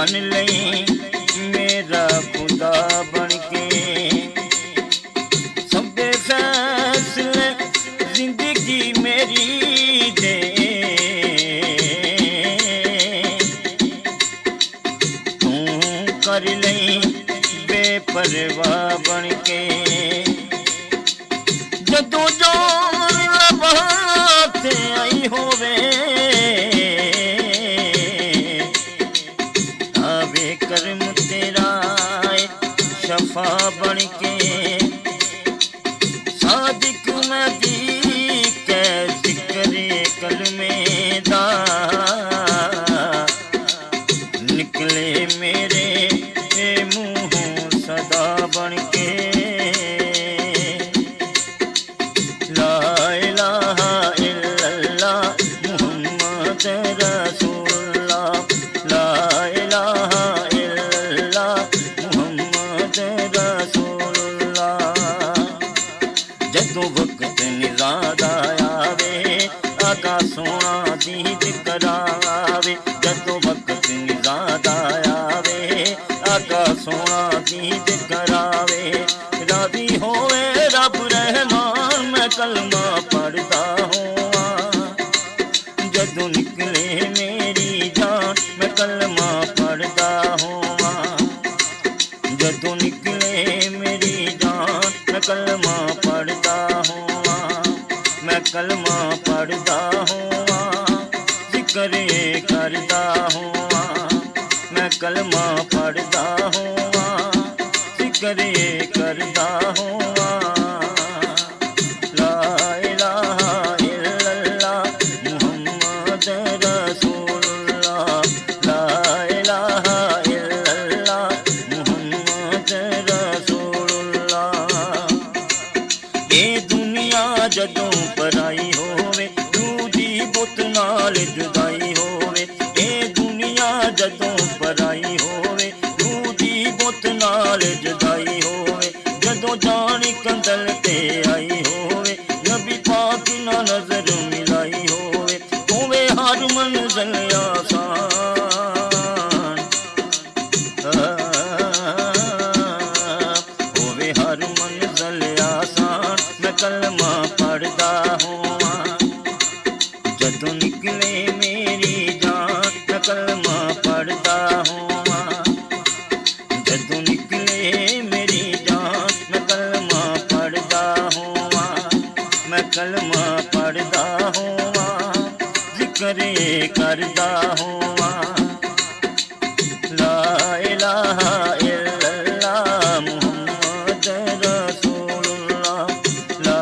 मन लई मेरा खुदा बन के। सबे फैसले जिंदगी मेरी दे, तू कर लई बेपरवाह बन के। जदों जान लबाते आई होवे, आवे करम तेरा शफा बन के। सादिक नबी के जिक्र कलमे दा निकले मेरे मुँहों सदा बन के। ला इलाहा इल्लल्लाह मुहम्मद रसूलुल्लाह, ला इलाहा इल्लल्लाह मुहम्मद रसूलुल्लाह। जदों वक्त निज़ाद आवे आका सोना दीद करावे, जदों वक्त निज़ाद आवे आका सोना दीद करावे। राज़ी होवे रब रहमान मैं कलमा पढ़दा होवां, जदों निकले मेरी जान मैं कलमा पढ़दा होवां। जदों निकले मेरी जान मैं कलमा पढ़दा होवां, मैं कलमा पढ़दा होवां, जिक्र करदा होवां। मैं कलमा पढ़दा होवां, जिक्र करदा होवां। ला इलाहा इल्लल्लाह मुहम्मद रसूलुल्लाह, ला इलाहा इल्लल्लाह मुहम्मद रसूलुल्लाह। ये दुनिया जदों पराई होवे, दूजी बुत नाल जुदाई होवे। ये दुनिया जदों पराई होवे, दूजी बुत नाल जुदाई होवे। जदों जान कंदल ते आई होवे, नबी पाक ना नजर मिलाई होवे। होवे हर मंज़िल आसान, होवे हर मंज़िल आसान, मैं कलमा पढ़दा होवां। जदों निकले मेरी जान मैं कलमा पढ़दा होवां, जदों निकले मेरी जान मैं कलमा पढ़दा होवां। मैं कलमा पढ़दा होवां, जिक्र करदा होवां। ला इलाहा इल्लल्लाह मुहम्मद रसूलुल्लाह, ला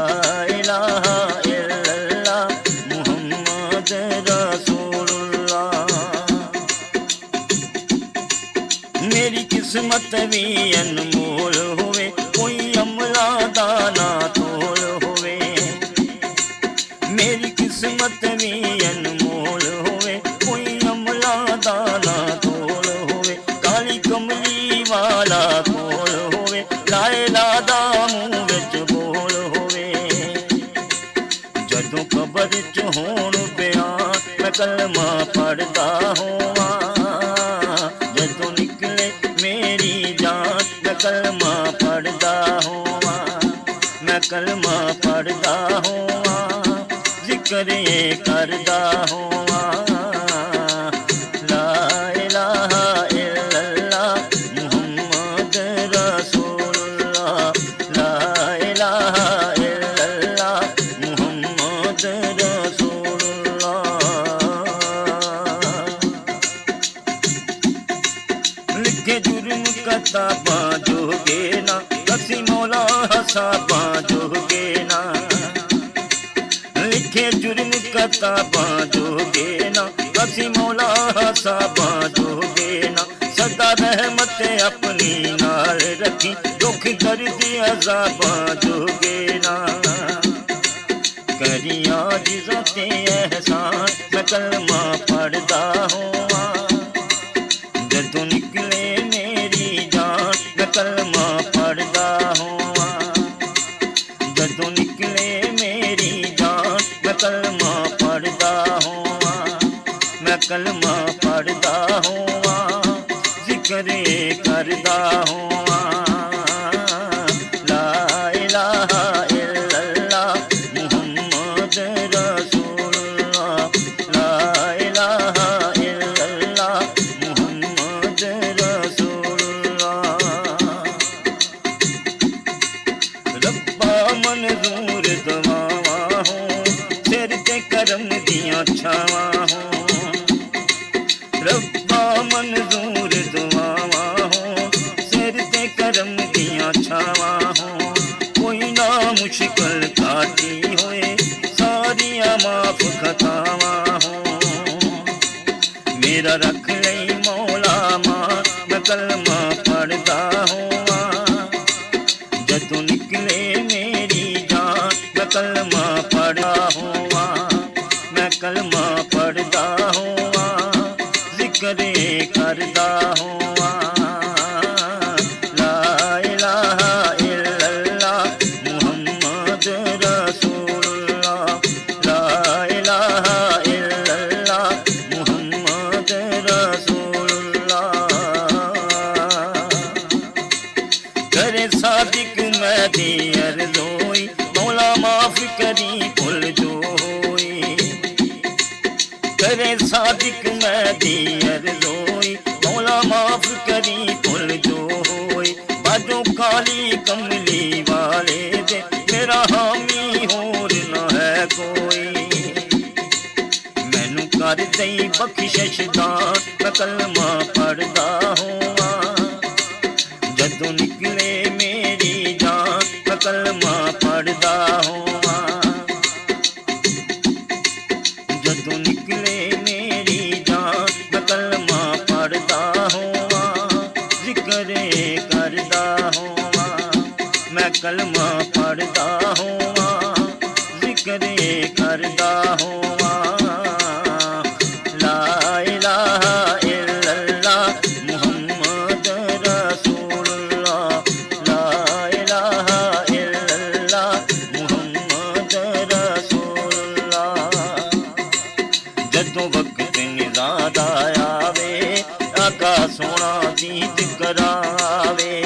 इलाहा इल्लल्लाह मुहम्मद रसूलुल्लाह। मेरी किस्मत भी अनमोल होवे, कोई अमला दा ना तोल होवे। मेरी किस्मत भी अनमोल होवे, कोई अमला दा ना तोल होवे। काली कमली वाला कोल होवे, लायला दा मूँह विच बोल होवे। जदों कबर च होण बयान मैं कलमा पढ़दा होवां। जदों निकले मेरी जान मैं कलमा पढ़दा होवां, मैं कलमा पढ़दा होवां, जिक्र करदा होवां। ला इलाहा इल्लल्लाह मुहम्मद रसूलुल्लाह, ला इलाहा इल्लल्लाह मुहम्मद रसूलुल्लाह। लिखे जुर्म किताबां जोगे ना, असी मौला हसाबां जोगे ना। लिखे जुर्म किताबां जोगे ना, असी मौला हसाबां जोगे ना। सदा रहमत अपनी नाल रखी, दुख दर्द अज़ाबां जोगे ना। करिया जिज़ा ते एहसान मैं कलमा पढ़दा होवां। जदों निकले मेरी जान मैं कलमा पढ़दा होवां। जदों निकले मेरी जान मैं कलमा पढ़दा होवां। मैं कलमा पढ़दा होवां, ਜ਼ਿਕਰੇ ਕਰਦਾ ਹੋਵਾਂ। ਲਾ ਇਲਾਹਾ ਇਲੱਲਾਹ ਮੁਹੰਮਦ ਰਸੂਲੁल्लाह, ਲਾ ਇਲਾਹਾ ਇਲੱਲਾਹ ਮੁਹੰਮਦ ਰਸੂਲੁल्लाह। ਰੱਬਾ ਮਨਜ਼ੂਰ ਦੁਆਵਾਂ ਹੋ, ਸਿਰ ਤੇ ਕਰਮ ਦੀਆਂ ਛਾਵਾਂ ਹੋ। ਰੱਬਾ ਮਨਜ਼ੂਰ ਦੁਆਵਾਂ ਹੋ, ਸਿਰ ਤੇ ਕਰਮ ਦੀਆਂ ਛਾਵਾਂ ਹੋ। ਕੋਈ ਨਾ ਮੁਸ਼ਕਲ ਕਾਟੀ ਹੋਏ, ਸਾਰੀਆਂ ਮਾਫ ਖਤਾਵਾਂ ਹੋ। ਮੇਰਾ ਰੱਖ ਲਈ ਮੌਲਾ ਮਾਂ, ਮੈਂ ਕਲਮਾ ਪੜਦਾ ਹੋਵਾਂ। ਜਦੋਂ ਨਿਕਲੇ ਮੇਰੀ ਜਾਨ, ਮੈਂ ਕਲਮਾ ਪੜਦਾ ਹੋਵਾਂ। ਮੈਂ ਕਲਮਾ ਪੜਦਾ ਹੋਵਾਂ, ਜ਼ਿਕਰੇ ਕਰਦਾ ਹੋਵਾਂ। ਲਾ ਇਲਾਹਾ ਇਲੱਲਾਹ ਮੁਹੰਮਦ ਰਸੂਲੁल्लाह, ਲਾ ਇਲਾਹਾ ਇਲੱਲਾਹ ਮੁਹੰਮਦ ਰਸੂਲੁल्लाह। करे सादिक मैं दी अर्ज़ोई, मौला माफ करी भुल जो होई। करे सादिक मैं दी अर्ज़ोई, मौला माफ करी भुल जो होई। बाजो काली कमली वाले दे, मेरा हामी होर न है कोई। मैनू कर दई बख्शिश दान, मैं कलमा पढ़दा होवां। ਜਦੋਂ ਨਿਕਲੇ ਮੇਰੀ ਜਾਨ, ਮੈਂ ਕਲਮਾ ਪੜਦਾ ਹੋਵਾਂ। ਜਦੋਂ ਨਿਕਲੇ ਮੇਰੀ ਜਾਨ, ਮੈਂ ਕਲਮਾ ਪੜਦਾ ਹੋਵਾਂ। ਜ਼ਿਕਰੇ ਕਰਦਾ ਹੋਵਾਂ, ਮੈਂ ਕਲਮਾ ਪੜਦਾ ਹੋਵਾਂ। ਜ਼ਿਕਰੇ ਕਰਦਾ ਹੋਵਾਂ। ਲਾ ਇਲਾਹਾ ਇਲੱਲਾਹ ਮੁਹੰਮਦ ਰਸੂਲੁल्लाह, ਲਾ ਇਲਾਹਾ ਇਲੱਲਾਹ ਮੁਹੰਮਦ ਰਸੂਲੁल्लाह। ਜਦੋਂ ਵਕਤ ਨਿਜ਼ਾਦ ਆਵੇ, ਆਕਾ ਸੋਹਣਾ ਦੀਦ ਕਰਾਵੇ।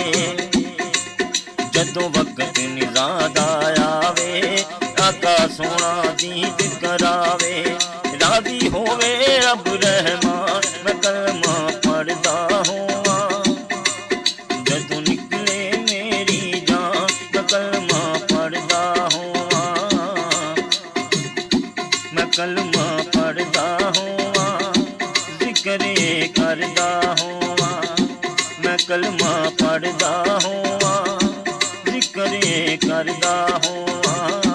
ਜਦੋਂ ਵਕਤ ਨਿਜ਼ਾਦ ਆਵੇ, ਆਕਾ ਸੋਹਣਾ ਦੀਦ ਕਰਾਵੇ। ਰਾਜ਼ੀ ਹੋਵੇ ਰੱਬ ਰਹਿਮਾਨ, ਮੈਂ ਕਲਮਾ ਪੜਦਾ ਹੋਵਾਂ। ਜਦੋਂ ਨਿਕਲੇ ਮੇਰੀ ਜਾਨ, ਮੈਂ ਕਲਮਾ ਪੜਦਾ ਹੋਵਾਂ। ਮੈਂ ਕਲਮਾ ਪੜਦਾ ਹੋਵਾਂ, ਜ਼ਿਕਰੇ ਕਰਦਾ ਹੋਵਾਂ। ਮੈਂ ਕਲਮਾ ਪੜਦਾ ਹੋਵਾਂ, ਜ਼ਿਕਰੇ ਕਰਦਾ ਹੋਵਾਂ।